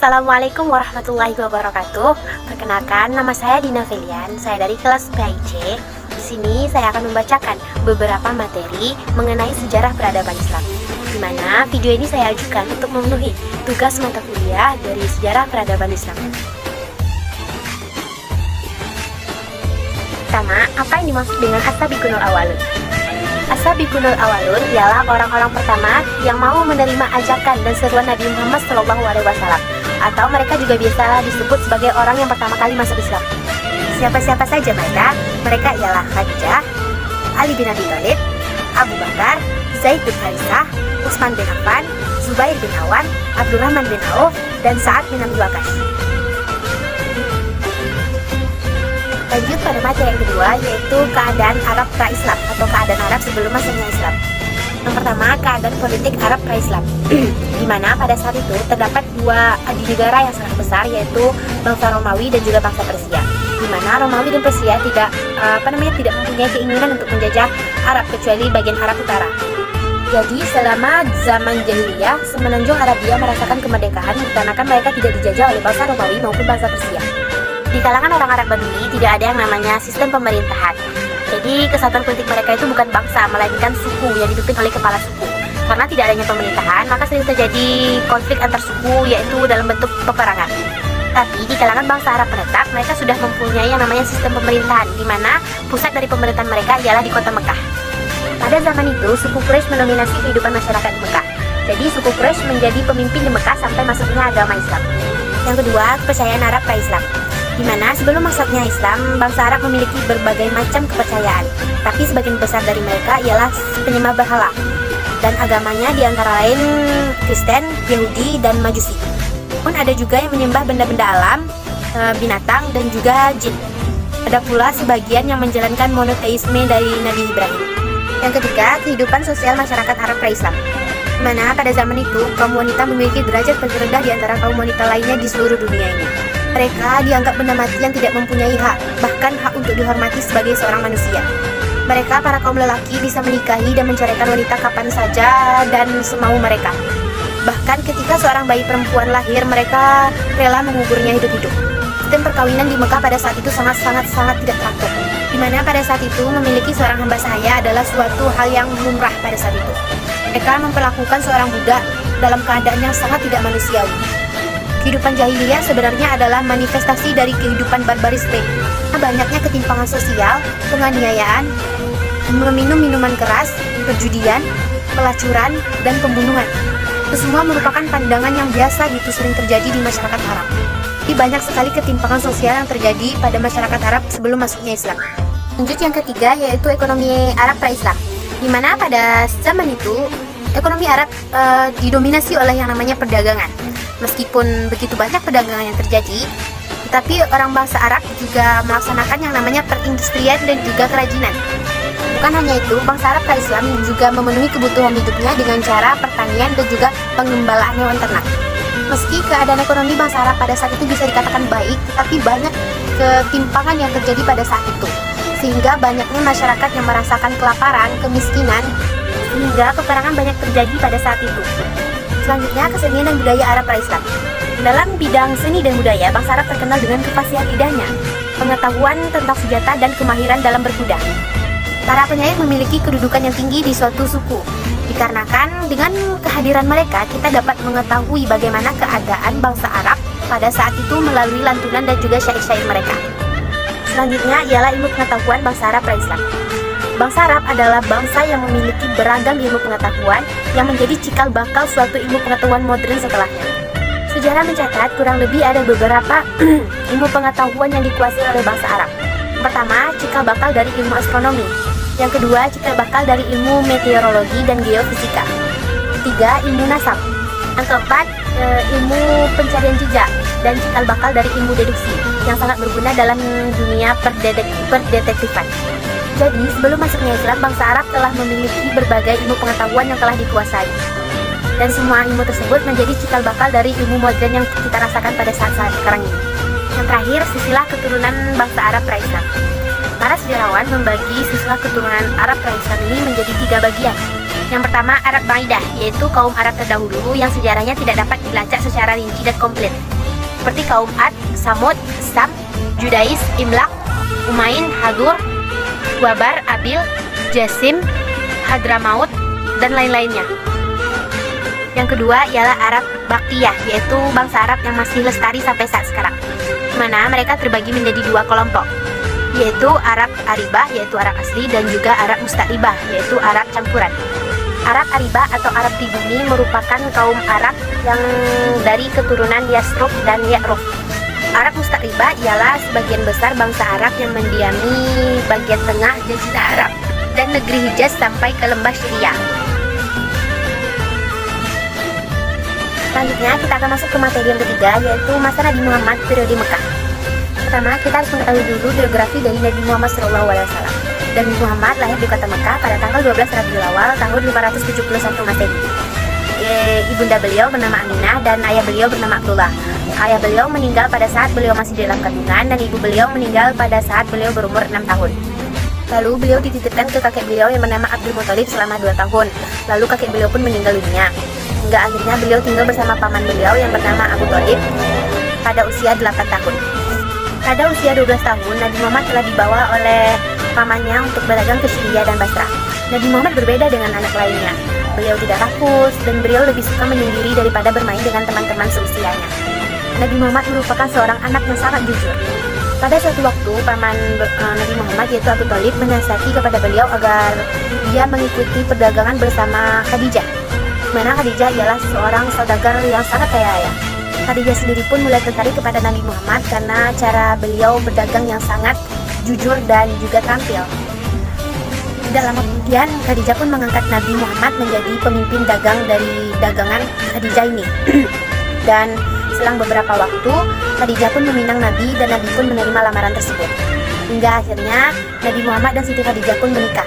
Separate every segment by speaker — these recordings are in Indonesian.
Speaker 1: Assalamualaikum warahmatullahi wabarakatuh. Perkenalkan, nama saya Dina Felian. Saya dari kelas PIC. Di sini saya akan membacakan beberapa materi mengenai sejarah peradaban Islam, di mana video ini saya ajukan untuk memenuhi tugas mata kuliah dari sejarah peradaban Islam. Pertama, apa yang dimaksud dengan as-sabiqunul awwalun? As-sabiqunul awwalun ialah orang-orang pertama yang mau menerima ajakan dan seruan Nabi Muhammad SAW, atau mereka juga biasa disebut sebagai orang yang pertama kali masuk Islam. Siapa-siapa saja mereka? Mereka ialah Khadijah, Ali bin Abi Thalib, Abu Bakar, Zaid bin Harithah, Utsman bin Affan, Zubair bin Awan, Abdurrahman bin Auf, dan Sa'ad bin Abi Waqqas. Lanjut pada materi yang kedua, yaitu keadaan Arab pra-Islam atau keadaan Arab sebelum masuknya Islam. Yang pertama, keadaan politik Arab pra-Islam, di mana pada saat itu terdapat dua adinegara yang sangat besar, yaitu bangsa Romawi dan juga bangsa Persia. Di mana Romawi dan Persia tidak mempunyai keinginan untuk menjajah Arab kecuali bagian Arab utara. Jadi selama zaman jahiliyah, semenanjung Arabia merasakan kemerdekaan dikarenakan mereka tidak dijajah oleh bangsa Romawi maupun bangsa Persia. Di kalangan orang Arab Badui tidak ada yang namanya sistem pemerintahan. Jadi kesatuan politik mereka itu bukan bangsa, melainkan suku yang dipimpin oleh kepala suku. Karena tidak adanya pemerintahan, maka sering terjadi konflik antar suku, yaitu dalam bentuk peperangan. Tapi di kalangan bangsa Arab penetap, mereka sudah mempunyai yang namanya sistem pemerintahan, di mana pusat dari pemerintahan mereka ialah di kota Mekah. Pada zaman itu, suku Quraisy mendominasi kehidupan masyarakat di Mekah. Jadi suku Quraisy menjadi pemimpin di Mekah sampai masuknya agama Islam. Yang kedua, kepercayaan Arab pra-Islam, di mana sebelum masuknya Islam, bangsa Arab memiliki berbagai macam kepercayaan, tapi sebagian besar dari mereka ialah penyembah berhala, dan agamanya diantara lain Kristen, Yahudi, dan Majusi. Pun ada juga yang menyembah benda-benda alam, binatang, dan juga jin. Ada pula sebagian yang menjalankan monoteisme dari Nabi Ibrahim. Yang ketiga, kehidupan sosial masyarakat Arab pra-Islam, di mana pada zaman itu kaum wanita memiliki derajat paling rendah di antara kaum wanita lainnya di seluruh dunia ini. Mereka dianggap benda mati yang tidak mempunyai hak, bahkan hak untuk dihormati sebagai seorang manusia. Mereka, para kaum lelaki, bisa menikahi dan menceraikan wanita kapan saja dan semau mereka. Bahkan ketika seorang bayi perempuan lahir, mereka rela menguburnya hidup-hidup. Sistem perkawinan di Mekah pada saat itu sangat tidak teratur, di mana pada saat itu memiliki seorang hamba sahaya adalah suatu hal yang lumrah pada saat itu. Mereka memperlakukan seorang budak dalam keadaan yang sangat tidak manusiawi. Kehidupan jahiliyah sebenarnya adalah manifestasi dari kehidupan barbarisme. Banyaknya ketimpangan sosial, penganiayaan, meminum minuman keras, perjudian, pelacuran, dan pembunuhan. Itu semua merupakan pandangan yang biasa gitu sering terjadi di masyarakat Arab. Jadi banyak sekali ketimpangan sosial yang terjadi pada masyarakat Arab sebelum masuknya Islam. Lanjut yang ketiga, yaitu ekonomi Arab pra-Islam, di mana pada zaman itu ekonomi Arab didominasi oleh yang namanya perdagangan. Meskipun begitu banyak perdagangan yang terjadi, tetapi orang bangsa Arab juga melaksanakan yang namanya perindustrian dan juga kerajinan. Bukan hanya itu, bangsa Arab pra-Islam juga memenuhi kebutuhan hidupnya dengan cara pertanian dan juga pengembalaan hewan ternak. Meski keadaan ekonomi bangsa Arab pada saat itu bisa dikatakan baik, tetapi banyak ketimpangan yang terjadi pada saat itu, sehingga banyaknya masyarakat yang merasakan kelaparan, kemiskinan, sehingga peperangan banyak terjadi pada saat itu. Selanjutnya, kesenian dan budaya Arab pra-Islam. Dalam bidang seni dan budaya, bangsa Arab terkenal dengan kefasihan lidahnya, pengetahuan tentang senjata, dan kemahiran dalam berkuda. Para penyair memiliki kedudukan yang tinggi di suatu suku, dikarenakan dengan kehadiran mereka kita dapat mengetahui bagaimana keadaan bangsa Arab pada saat itu melalui lantunan dan juga syair-syair mereka. Selanjutnya ialah ilmu pengetahuan bangsa Arab pra-Islam. Bangsa Arab adalah bangsa yang memiliki beragam ilmu pengetahuan yang menjadi cikal bakal suatu ilmu pengetahuan modern setelahnya. Sejarah mencatat kurang lebih ada beberapa ilmu pengetahuan yang dikuasai oleh bangsa Arab. Pertama, cikal bakal dari ilmu astronomi. Yang kedua, cikal bakal dari ilmu meteorologi dan geofisika. Ketiga, ilmu nasab. Yang keempat, ilmu pencarian jejak dan cikal bakal dari ilmu deduksi yang sangat berguna dalam dunia perdetektifan. Jadi, sebelum masuknya Islam, bangsa Arab telah memiliki berbagai ilmu pengetahuan yang telah dikuasai. Dan semua ilmu tersebut menjadi cikal bakal dari ilmu modern yang kita rasakan pada saat-saat sekarang ini. Yang terakhir, silsilah keturunan bangsa Arab pra-Islam. Para sejarawan membagi silsilah keturunan Arab pra-Islam ini menjadi 3 bagian. Yang pertama, Arab Ba'idah, yaitu kaum Arab terdahulu yang sejarahnya tidak dapat dilacak secara rinci dan komplit. seperti kaum Ad, Samud, Sam, Judais, Imlak, Umain, Hadur, Wabar, Abil, Jasim, Hadramaut, dan lain-lainnya. Yang kedua ialah Arab Baktiyah, yaitu bangsa Arab yang masih lestari sampai saat sekarang, di mana mereka terbagi menjadi dua kelompok, yaitu Arab Aribah, yaitu Arab asli, dan juga Arab Musta'ribah, yaitu Arab campuran. Arab Aribah atau Arab pribumi merupakan kaum Arab yang dari keturunan Yasrub dan Ya'rub. Arab Musta'ribah ialah sebagian besar bangsa Arab yang mendiami bagian tengah Jazirah Arab dan negeri Hijaz sampai ke lembah Syria. Selanjutnya kita akan masuk ke materi yang ketiga, yaitu masa Nabi Muhammad periode Mekah. Pertama, kita harus mengetahui dulu biografi dari Nabi Muhammad SAW. Nabi Muhammad lahir di kota Mekah pada tanggal 12 Rabiul Awal tahun 571 Masehi. Ibunda beliau bernama Aminah dan ayah beliau bernama Abdullah. Ayah beliau meninggal pada saat beliau masih dalam kandungan dan ibu beliau meninggal pada saat beliau berumur 6 tahun. Lalu beliau dititipkan ke kakek beliau yang bernama Abdul Muthalib selama 2 tahun. Lalu kakek beliau pun meninggal dunia. Hingga akhirnya beliau tinggal bersama paman beliau yang bernama Abu Thalib pada usia 8 tahun. Pada usia 12 tahun, Nabi Muhammad telah dibawa oleh pamannya untuk berdagang ke Syria dan Basrah. Nabi Muhammad berbeda dengan anak lainnya. Beliau tidak rakus dan beliau lebih suka menyendiri daripada bermain dengan teman-teman seusianya. Nabi Muhammad merupakan seorang anak yang sangat jujur. Pada suatu waktu, paman Nabi Muhammad yaitu Abu Thalib menasihati kepada beliau agar dia mengikuti perdagangan bersama Khadijah. Mana Khadijah ialah seorang saudagar yang sangat kaya raya. Khadijah sendiri pun mulai tertarik kepada Nabi Muhammad karena cara beliau berdagang yang sangat jujur dan juga terampil. Tidak lama kemudian, Khadijah pun mengangkat Nabi Muhammad menjadi pemimpin dagang dari dagangan Khadijah ini. Dan selang beberapa waktu, Khadijah pun meminang Nabi dan Nabi pun menerima lamaran tersebut. Hingga akhirnya Nabi Muhammad dan Siti Khadijah pun menikah.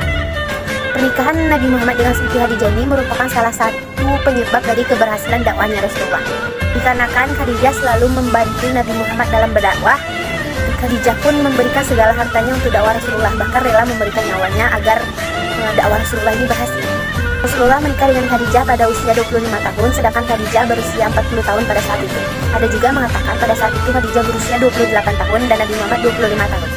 Speaker 1: Pernikahan Nabi Muhammad dengan Siti Khadijah ini merupakan salah satu penyebab dari keberhasilan dakwahnya Rasulullah. Dikarenakan Khadijah selalu membantu Nabi Muhammad dalam berdakwah, Khadijah pun memberikan segala hartanya untuk dakwah Rasulullah, bahkan rela memberikan nyawanya agar dakwah Rasulullah ini berhasil. Rasulullah menikah dengan Khadijah pada usia 25 tahun, sedangkan Khadijah berusia 40 tahun pada saat itu. Ada juga mengatakan pada saat itu Khadijah berusia 28 tahun dan Nabi Muhammad 25 tahun.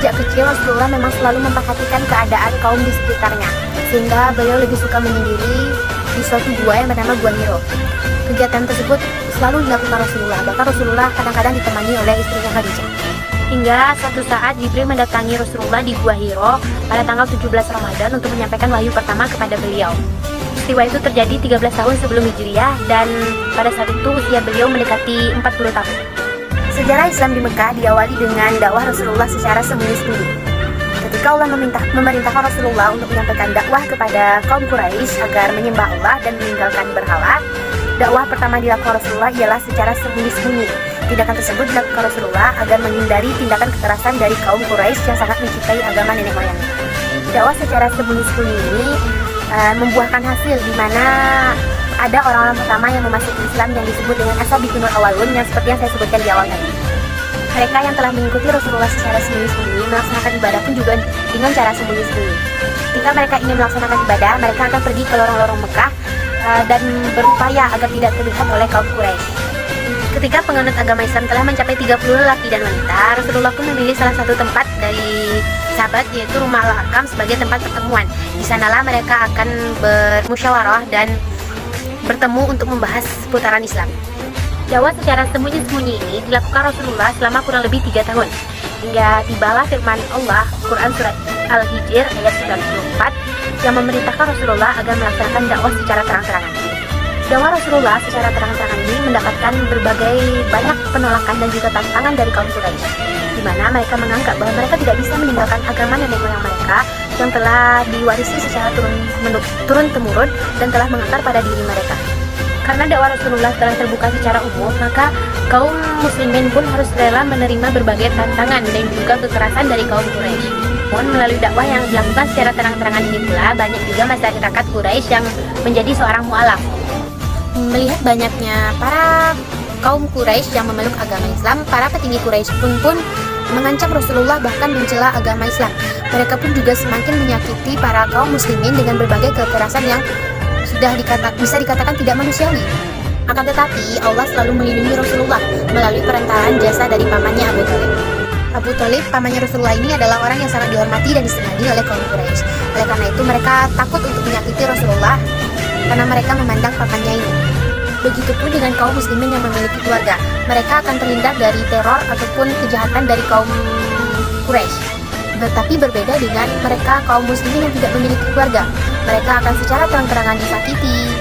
Speaker 1: Sejak kecil Rasulullah memang selalu memperhatikan keadaan kaum di sekitarnya, sehingga beliau lebih suka menyendiri di suatu gua yang bernama Gua Hiro. Kegiatan tersebut selalu dilakukan Rasulullah, bahkan Rasulullah kadang-kadang ditemani oleh istrinya Khadijah. Hingga suatu saat Jibril mendatangi Rasulullah di Gua Hiro pada tanggal 17 Ramadan untuk menyampaikan wahyu pertama kepada beliau. Peristiwa itu terjadi 13 tahun sebelum Hijriah dan pada saat itu usia beliau mendekati 40 tahun. Sejarah Islam di Mekah diawali dengan dakwah Rasulullah secara sembunyi-sembunyi. Ketika Allah memerintahkan Rasulullah untuk menyampaikan dakwah kepada kaum Quraisy agar menyembah Allah dan meninggalkan berhala, dakwah pertama dilakukan Rasulullah ialah secara sembunyi-sembunyi. Tindakan tersebut dilakukan Rasulullah agar menghindari tindakan kekerasan dari kaum Quraisy yang sangat mencintai agama nenek moyangnya. Dakwah secara sembunyi-sembunyi ini membuahkan hasil di mana ada orang-orang pertama yang memasuki Islam yang disebut dengan As-Sabiqunul Awwalun yang seperti yang saya sebutkan di awal tadi. Mereka yang telah mengikuti Rasulullah secara sembunyi-sembunyi melaksanakan ibadah pun juga dengan cara sembunyi-sembunyi. Ketika mereka ingin melaksanakan ibadah, mereka akan pergi ke lorong-lorong Mekah dan berupaya agar tidak terlihat oleh kaum Quraisy. Ketika penganut agama Islam telah mencapai 30 lelaki dan wanita, Rasulullah pun memilih salah satu tempat dari sahabat yaitu Rumah Al-Hakam sebagai tempat pertemuan. Di sanalah mereka akan bermusyawarah dan bertemu untuk membahas seputaran Islam. Dakwah secara sembunyi-sembunyi ini dilakukan Rasulullah selama kurang lebih 3 tahun. Hingga tibalah firman Allah, Quran Surat Al-Hijr ayat 94 yang memerintahkan Rasulullah agar melaksanakan dakwah secara terang-terangan. Dakwah Rasulullah secara terang-terangan ini mendapatkan berbagai banyak penolakan dan juga tantangan dari kaum Quraisy, di mana mereka menganggap bahwa mereka tidak bisa meninggalkan agama nenek moyang mereka yang telah diwarisi secara turun-temurun dan telah mengantar pada diri mereka. Karena dakwah Rasulullah telah terbuka secara umum, maka kaum muslimin pun harus rela menerima berbagai tantangan dan juga kekerasan dari kaum Quraisy. Namun melalui dakwah yang dilakukan secara terang-terangan ini pula, banyak juga masyarakat Quraisy yang menjadi seorang mu'alaf. Melihat banyaknya para kaum Quraisy yang memeluk agama Islam, para petinggi Quraisy pun mengancam Rasulullah bahkan mencela agama Islam. Mereka pun juga semakin menyakiti para kaum muslimin dengan berbagai kekerasan yang sudah bisa dikatakan tidak manusiawi. Akan tetapi, Allah selalu melindungi Rasulullah melalui perantaraan jasa dari pamannya Abu Thalib. Abu Thalib, pamannya Rasulullah ini adalah orang yang sangat dihormati dan disegani oleh kaum Quraisy. Oleh karena itu, mereka takut untuk menyakiti Rasulullah karena mereka memandang pamannya ini. Begitupun dengan kaum muslimin yang memiliki keluarga. Mereka akan terhindar dari teror ataupun kejahatan dari kaum Quraisy. Tetapi berbeda dengan mereka kaum muslimin yang tidak memiliki keluarga. Mereka akan secara terang-terangan disakiti,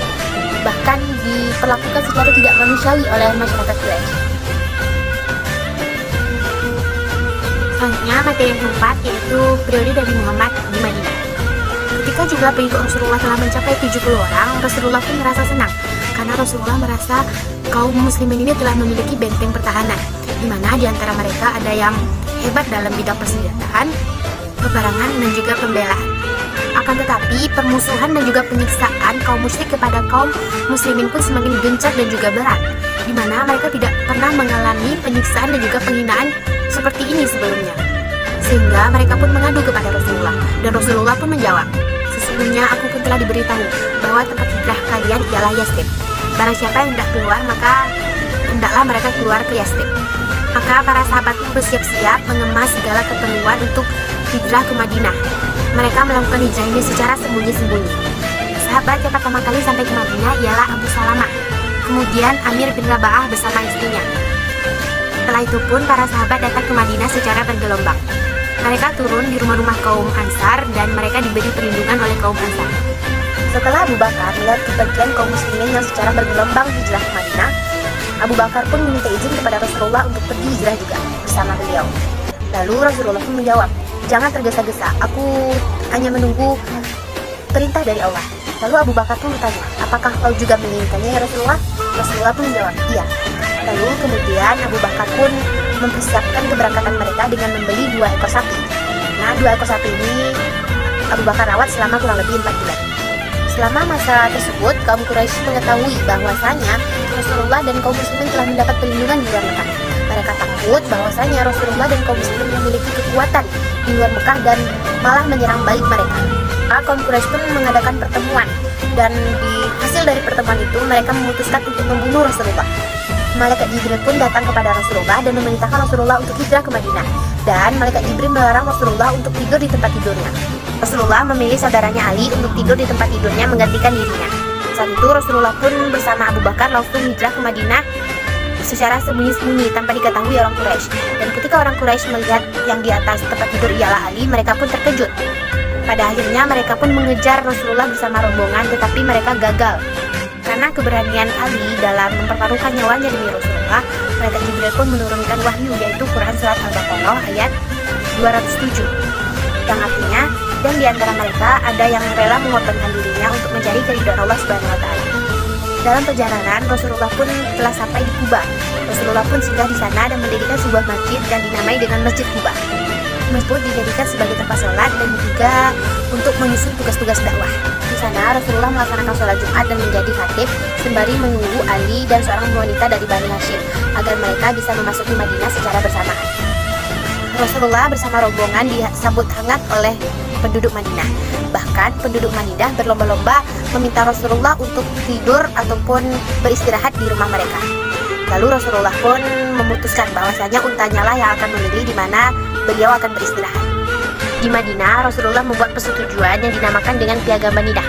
Speaker 1: bahkan diperlakukan secara tidak manusiawi oleh masyarakat Quraisy. Selanjutnya materi yang keempat yaitu periode Nabi Muhammad di Madinah. Ketika jumlah pengikut Rasulullah telah mencapai 70 orang, Rasulullah pun merasa senang karena Rasulullah merasa kaum muslimin ini telah memiliki benteng pertahanan, di mana di antara mereka ada yang hebat dalam bidang persenjataan, peperangan, dan juga pembelaan. Akan tetapi, permusuhan dan juga penyiksaan kaum musyrik kepada kaum muslimin pun semakin gencar dan juga berat, di mana mereka tidak pernah mengalami penyiksaan dan juga penghinaan seperti ini sebelumnya. Sehingga mereka pun mengadu kepada Rasulullah, dan Rasulullah pun menjawab, "Sesungguhnya aku pun telah diberitahu bahwa tempat hijrah kalian ialah Yathrib. Barang siapa yang hendak keluar, maka hendaklah mereka keluar ke Yathrib." Maka para sahabat pun bersiap-siap mengemas segala keperluan untuk hijrah ke Madinah. Mereka melakukan hijrah ini secara sembunyi-sembunyi. Sahabat yang pertama kali sampai ke Madinah ialah Abu Salamah, kemudian Amir bin Raba'ah bersama istrinya. Setelah itu pun para sahabat datang ke Madinah secara bergelombang. Mereka turun di rumah-rumah kaum Ansar dan mereka diberi perlindungan oleh kaum Ansar. Setelah Abu Bakar melihat kepergian kaum muslimin yang secara bergelombang hijrah ke Madinah, Abu Bakar pun meminta izin kepada Rasulullah untuk pergi hijrah juga bersama beliau. Lalu Rasulullah pun menjawab, "Jangan tergesa-gesa, aku hanya menunggu perintah dari Allah." Lalu Abu Bakar pun bertanya, "Apakah kau juga menginginkannya ya Rasulullah?" Rasulullah pun menjawab, "Iya." Lalu kemudian Abu Bakar pun mempersiapkan keberangkatan mereka dengan membeli 2 ekor sapi. Nah, 2 ekor sapi ini Abu Bakar rawat selama kurang lebih 4 bulan. Selama masa tersebut, kaum Quraisy mengetahui bahwasanya Rasulullah dan kaum muslimin telah mendapat perlindungan di luar Mekah. Mereka takut bahwasanya Rasulullah dan kaum muslimin memiliki kekuatan di luar Mekah dan malah menyerang balik mereka. Maka kaum Quraisy pun mengadakan pertemuan, dan di hasil dari pertemuan itu mereka memutuskan untuk membunuh Rasulullah. Malaikat Jibril pun datang kepada Rasulullah dan memerintahkan Rasulullah untuk hijrah ke Madinah, dan malaikat Jibril melarang Rasulullah untuk tidur di tempat tidurnya. Rasulullah memilih saudaranya Ali untuk tidur di tempat tidurnya menggantikan dirinya. Saat itu Rasulullah pun bersama Abu Bakar langsung hijrah ke Madinah secara sembunyi-sembunyi tanpa diketahui orang Quraisy. Dan ketika orang Quraisy melihat yang di atas tempat tidur ialah Ali, mereka pun terkejut. Pada akhirnya mereka pun mengejar Rasulullah bersama rombongan, tetapi mereka gagal. Karena keberanian Ali dalam mempertaruhkan nyawanya demi Rasulullah, malaikat Jibril pun menurunkan wahyu, yaitu Quran Surat Al-Baqarah ayat 207, yang artinya, dan di antara mereka ada yang rela mengorbankan dirinya untuk mencari keridhaan Allah Subhanahu wa Ta'ala. Dalam perjalanan, Rasulullah pun telah sampai di Kuba. Rasulullah pun singgah di sana dan mendirikan sebuah masjid yang dinamai dengan Masjid Kuba. Masjid dijadikan sebagai tempat sholat dan juga untuk menyusun tugas-tugas dakwah. Di sana Rasulullah melaksanakan sholat Jumat dan menjadi khatib sembari menunggu Ali dan seorang wanita dari Bani Hashim agar mereka bisa memasuki Madinah secara bersamaan. Rasulullah bersama rombongan disambut hangat oleh penduduk Madinah. Bahkan penduduk Madinah berlomba-lomba meminta Rasulullah untuk tidur ataupun beristirahat di rumah mereka. Lalu Rasulullah pun memutuskan bahwasanya untanya lah yang akan memilih di mana beliau akan beristirahat. Di Madinah, Rasulullah membuat persetujuan yang dinamakan dengan Piagam Banidah,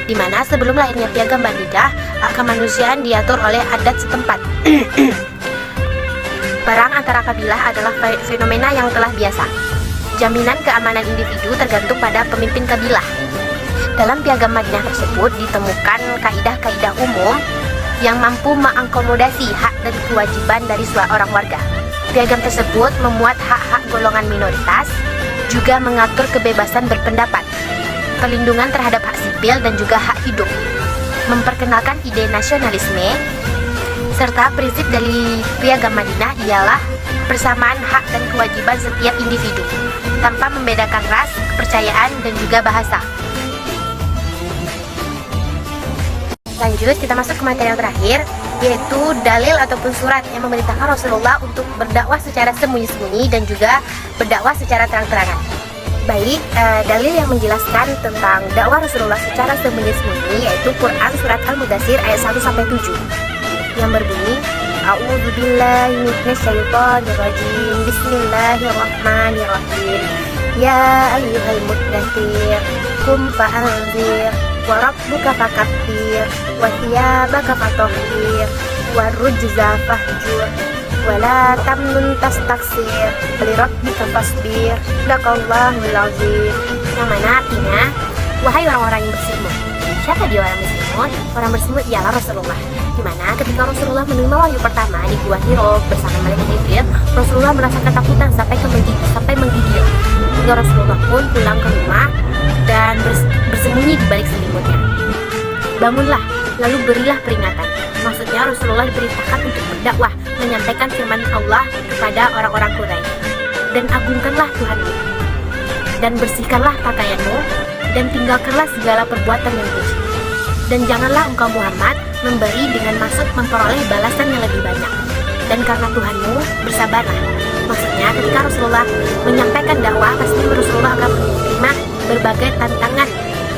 Speaker 1: di mana sebelum lahirnya Piagam Banidah, kemanusiaan diatur oleh adat setempat. Perang antara kabilah adalah fenomena yang telah biasa. Jaminan keamanan individu tergantung pada pemimpin kabilah. Dalam Piagam Madinah tersebut ditemukan kaidah-kaidah umum yang mampu mengakomodasi hak dan kewajiban dari seorang warga. Piagam tersebut memuat hak-hak golongan minoritas, juga mengatur kebebasan berpendapat, perlindungan terhadap hak sipil dan juga hak hidup, memperkenalkan ide nasionalisme, serta prinsip dari Piagam Madinah ialah persamaan hak dan kewajiban setiap individu, tanpa membedakan ras, kepercayaan, dan juga bahasa. Lanjut, kita masuk ke materi yang terakhir, yaitu dalil ataupun surat yang memerintahkan Rasulullah untuk berdakwah secara sembunyi-sembunyi dan juga berdakwah secara terang-terangan. Baik, dalil yang menjelaskan tentang dakwah Rasulullah secara sembunyi-sembunyi yaitu Quran Surat Al-Mudaththir ayat 1-7. yang berbunyi A'udzubillahi minasyaitonirrajim. Bismillahirrahmanirrahim. Ya ayyuhal muddatsir qum fa'anzir wa rabbuka fakabbir wa thiyabaka fatahhir wa rujza fahjur wa la tamnun tastaksir li rabbika fasbir sadaqallahul azim. Yang mana artinya, wahai orang-orang yang bersimut. Siapa dia orang bersimut? Orang bersimut ialah Rasulullah. Di mana ketika Rasulullah menerima wahyu pertama di Gua Hiro bersama malaikat Jibril, Rasulullah merasa ketakutan sampai menggigil. Hingga Rasulullah pun pulang ke rumah dan bersembunyi di balik selimutnya. Bangunlah, lalu berilah peringatan. Maksudnya Rasulullah diperintahkan untuk berdakwah, menyampaikan firman Allah kepada orang-orang Quraisy. Dan agungkanlah Tuhanmu, dan bersihkanlah pakaianmu, dan tinggalkanlah segala perbuatan yang keji. Dan janganlah engkau Muhammad memberi dengan maksud memperoleh balasan yang lebih banyak. Dan karena Tuhanmu, bersabarlah. Maksudnya ketika Rasulullah menyampaikan dakwah, pasti Rasulullah akan menerima berbagai tantangan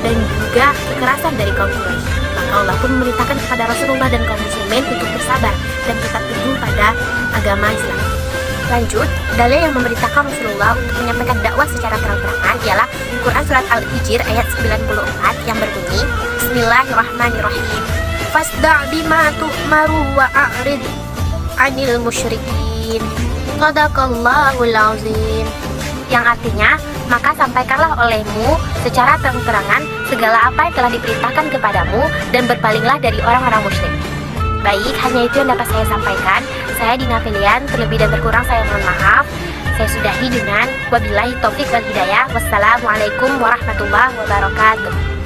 Speaker 1: dan juga kekerasan dari kaum Quraisy. Maka Allah pun memerintahkan kepada Rasulullah dan kaum muslimin untuk bersabar dan tetap teguh pada agama Islam. Lanjut, dalil yang memerintahkan Rasulullah untuk menyampaikan dakwah secara terang-terangan ialah Quran Surat Al-Hijr ayat 94 yang berbunyi Bismillahirrahmanirrahim. Fasda' bima tu'maru wa a'rid 'anil musyrikin. Shadaqallahul azim. Yang artinya, maka sampaikanlah olehmu secara terang-terangan segala apa yang telah diperintahkan kepadamu dan berpalinglah dari orang-orang musyrik. Baik, hanya itu yang dapat saya sampaikan. Saya Dina Filian, terlebih dan terkurang saya mohon maaf. Saya sudahi dengan wabillahi taufik wal hidayah. Wassalamualaikum warahmatullahi wabarakatuh.